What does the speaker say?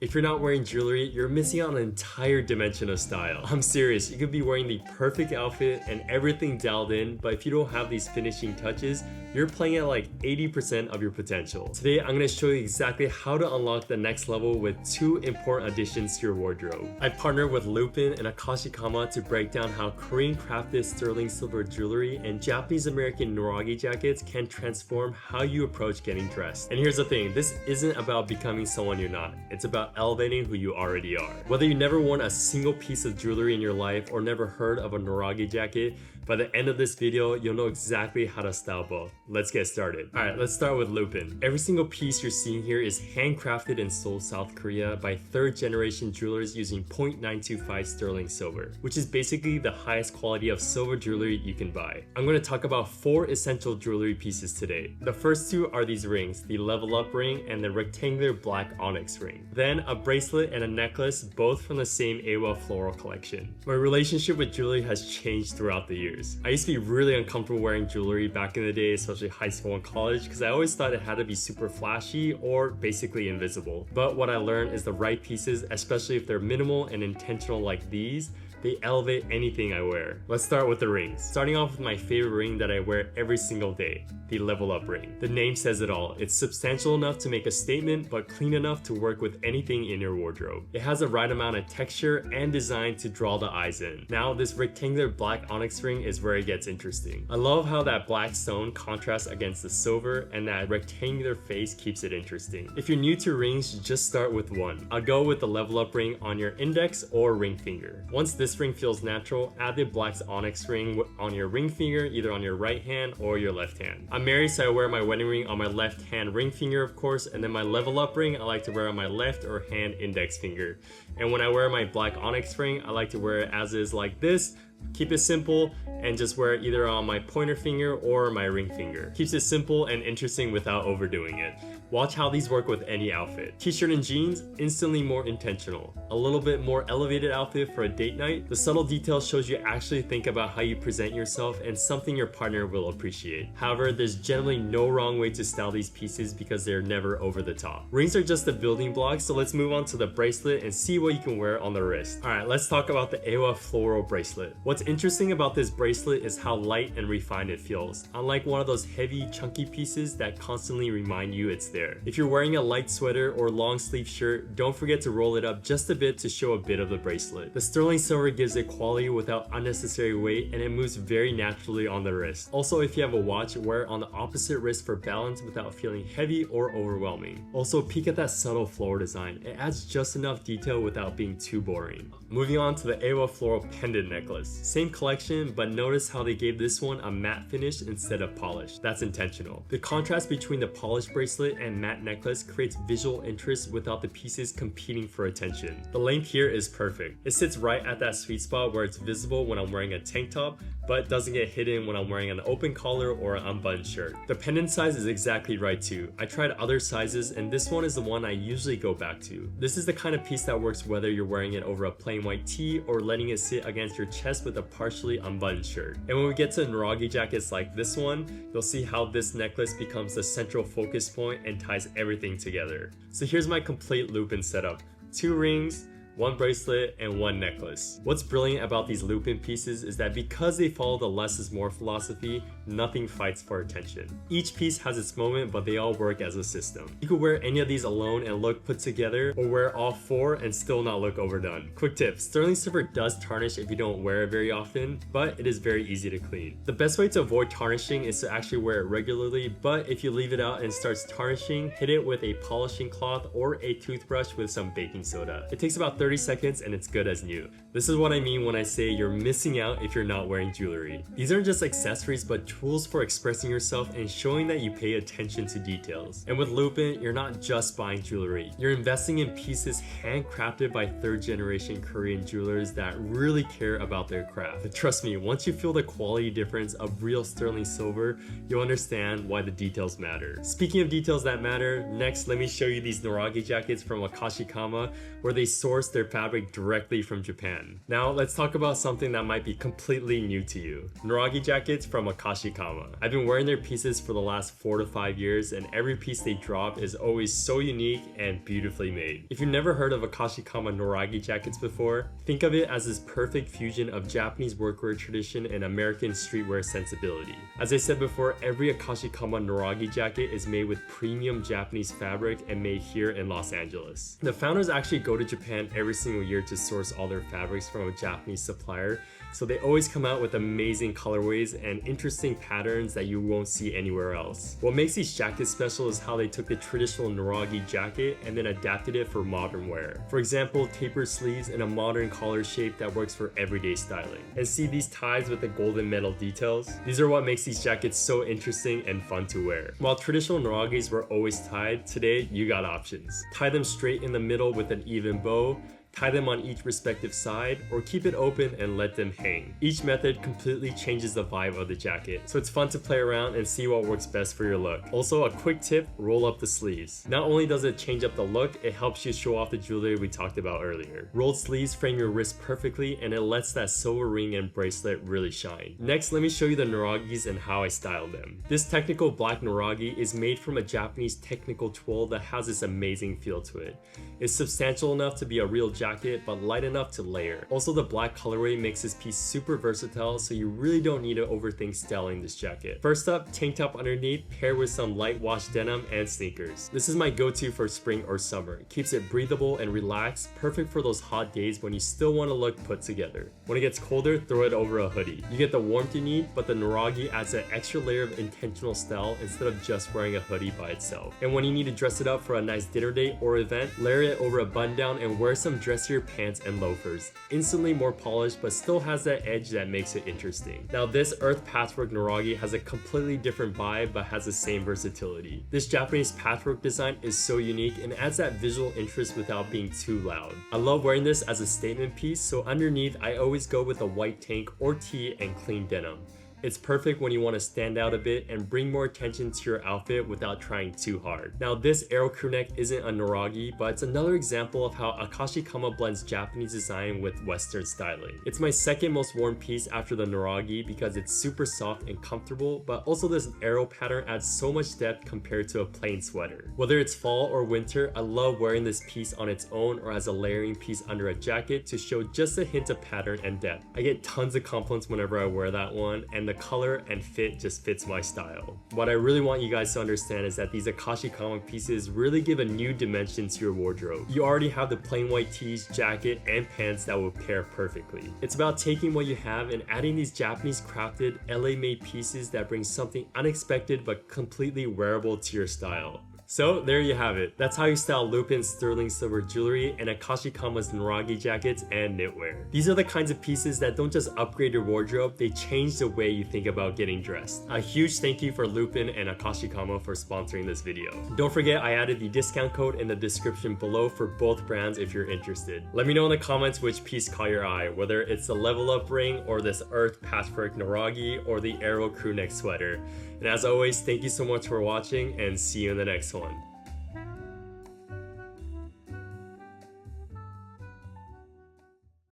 If you're not wearing jewelry, you're missing out on an entire dimension of style. I'm serious, you could be wearing the perfect outfit and everything dialed in, but if you don't have these finishing touches, you're playing at like 80% of your potential. Today, I'm gonna show you exactly how to unlock the next level with 2 important additions to your wardrobe. I've partnered with LOUPN and Akashi-Kama to break down how Korean crafted sterling silver jewelry and Japanese American noragi jackets can transform how you approach getting dressed. And here's the thing, this isn't about becoming someone you're not. It's about elevating who you already are. Whether you never worn a single piece of jewelry in your life or never heard of a noragi jacket, by the end of this video, you'll know exactly how to style both. Let's get started. Alright, let's start with LOUPN. Every single piece you're seeing here is handcrafted in Seoul, South Korea by 3rd generation jewelers using 0.925 sterling silver, which is basically the highest quality of silver jewelry you can buy. I'm going to talk about 4 essential jewelry pieces today. The first 2 are these rings, the level up ring and the rectangular black onyx ring. Then a bracelet and a necklace, both from the same Awa floral collection. My relationship with jewelry has changed throughout the years. I used to be really uncomfortable wearing jewelry back in the day, especially high school and college, because I always thought it had to be super flashy or basically invisible. But what I learned is the right pieces, especially if they're minimal and intentional like these, they elevate anything I wear. Let's start with the rings. Starting off with my favorite ring that I wear every single day, the level up ring. The name says it all. It's substantial enough to make a statement, but clean enough to work with anything in your wardrobe. It has the right amount of texture and design to draw the eyes in. Now, this rectangular black onyx ring is where it gets interesting. I love how that black stone contrasts against the silver and that rectangular face keeps it interesting. If you're new to rings, just start with one. I'll go with the level up ring on your index or ring finger. Once this ring feels natural, add the black onyx ring on your ring finger, either on your right hand or your left hand. I'm married, so I wear my wedding ring on my left hand ring finger, of course, and then my level up ring I like to wear on my left or hand index finger. And when I wear my black onyx ring, I like to wear it as is like this. Keep it simple and just wear it either on my pointer finger or my ring finger. Keeps it simple and interesting without overdoing it. Watch how these work with any outfit. T-shirt and jeans, instantly more intentional. A little bit more elevated outfit for a date night. The subtle detail shows you actually think about how you present yourself and something your partner will appreciate. However, there's generally no wrong way to style these pieces because they're never over the top. Rings are just the building blocks, so let's move on to the bracelet and see what you can wear on the wrist. Alright, let's talk about the Awa floral bracelet. What's interesting about this bracelet is how light and refined it feels, unlike one of those heavy, chunky pieces that constantly remind you it's there. If you're wearing a light sweater or long sleeve shirt, don't forget to roll it up just a bit to show a bit of the bracelet. The sterling silver gives it quality without unnecessary weight, and it moves very naturally on the wrist. Also, if you have a watch, wear it on the opposite wrist for balance without feeling heavy or overwhelming. Also, peek at that subtle floral design. It adds just enough detail without being too boring. Moving on to the Awa floral pendant necklace. Same collection, but notice how they gave this one a matte finish instead of polished. That's intentional. The contrast between the polished bracelet and matte necklace creates visual interest without the pieces competing for attention. The length here is perfect. It sits right at that sweet spot where it's visible when I'm wearing a tank top, but doesn't get hidden when I'm wearing an open collar or an unbuttoned shirt. The pendant size is exactly right too. I tried other sizes and this one is the one I usually go back to. This is the kind of piece that works whether you're wearing it over a plain white tee or letting it sit against your chest with a partially unbuttoned shirt. And when we get to noragi jackets like this one, you'll see how this necklace becomes the central focus point and ties everything together. So here's my complete LOUPN setup. 2 rings, 1 bracelet, and 1 necklace. What's brilliant about these LOUPN pieces is that because they follow the less is more philosophy, nothing fights for attention. Each piece has its moment, but they all work as a system. You could wear any of these alone and look put together, or wear all 4 and still not look overdone. Quick tip, sterling silver does tarnish if you don't wear it very often, but it is very easy to clean. The best way to avoid tarnishing is to actually wear it regularly, but if you leave it out and it starts tarnishing, hit it with a polishing cloth or a toothbrush with some baking soda. It takes about 30 seconds and it's good as new. This is what I mean when I say you're missing out if you're not wearing jewelry. These aren't just accessories but tools for expressing yourself and showing that you pay attention to details. And with LOUPN, you're not just buying jewelry. You're investing in pieces handcrafted by 3rd generation Korean jewelers that really care about their craft. But trust me, once you feel the quality difference of real sterling silver, you'll understand why the details matter. Speaking of details that matter, next let me show you these noragi jackets from Akashi-Kama, where they source their fabric directly from Japan. Now let's talk about something that might be completely new to you. Noragi jackets from Akashi-Kama. I've been wearing their pieces for the last 4 to 5 years, and every piece they drop is always so unique and beautifully made. If you've never heard of Akashi-Kama Noragi jackets before, think of it as this perfect fusion of Japanese workwear tradition and American streetwear sensibility. As I said before, every Akashi-Kama Noragi jacket is made with premium Japanese fabric and made here in Los Angeles. The founders actually go to Japan every single year to source all their fabrics from a Japanese supplier, so they always come out with amazing colorways and interesting patterns that you won't see anywhere else. What makes these jackets special is how they took the traditional Noragi jacket and then adapted it for modern wear. For example, tapered sleeves and a modern collar shape that works for everyday styling. And see these ties with the golden metal details? These are what makes these jackets so interesting and fun to wear. While traditional Noragis were always tied, today you got options. Tie them straight in the middle with an even bow, tie them on each respective side, or keep it open and let them hang. Each method completely changes the vibe of the jacket, so it's fun to play around and see what works best for your look. Also, a quick tip, roll up the sleeves. Not only does it change up the look, it helps you show off the jewelry we talked about earlier. Rolled sleeves frame your wrist perfectly, and it lets that silver ring and bracelet really shine. Next, let me show you the Noragis and how I styled them. This technical black Noragi is made from a Japanese technical twill that has this amazing feel to it. It's substantial enough to be a real jacket, but light enough to layer. Also, the black colorway makes this piece super versatile, so you really don't need to overthink styling this jacket. First up, tank top underneath, paired with some light wash denim and sneakers. This is my go-to for spring or summer. It keeps it breathable and relaxed, perfect for those hot days when you still want to look put together. When it gets colder, throw it over a hoodie. You get the warmth you need, but the Noragi adds an extra layer of intentional style instead of just wearing a hoodie by itself. And when you need to dress it up for a nice dinner date or event, layer it over a button down and wear some dressier pants and loafers. Instantly more polished, but still has that edge that makes it interesting. Now this earth patchwork Noragi has a completely different vibe, but has the same versatility. This Japanese patchwork design is so unique and adds that visual interest without being too loud. I love wearing this as a statement piece, so underneath I always go with a white tank or tee and clean denim. It's perfect when you want to stand out a bit and bring more attention to your outfit without trying too hard. Now this arrow crew neck isn't a Noragi, but it's another example of how Akashi-Kama blends Japanese design with Western styling. It's my second most worn piece after the Noragi because it's super soft and comfortable, but also this arrow pattern adds so much depth compared to a plain sweater. Whether it's fall or winter, I love wearing this piece on its own or as a layering piece under a jacket to show just a hint of pattern and depth. I get tons of compliments whenever I wear that one, and the color and fit just fits my style. What I really want you guys to understand is that these Akashi-Kama pieces really give a new dimension to your wardrobe. You already have the plain white tees, jacket, and pants that will pair perfectly. It's about taking what you have and adding these Japanese crafted, LA made pieces that bring something unexpected but completely wearable to your style. So there you have it. That's how you style LOUPN's sterling silver jewelry and Akashi-Kama's Noragi jackets and knitwear. These are the kinds of pieces that don't just upgrade your wardrobe, they change the way you think about getting dressed. A huge thank you for LOUPN and Akashi-Kama for sponsoring this video. Don't forget I added the discount code in the description below for both brands if you're interested. Let me know in the comments which piece caught your eye, whether it's the level up ring or this earth patchwork Noragi or the arrow crew neck sweater. And as always, thank you so much for watching and see you in the next one.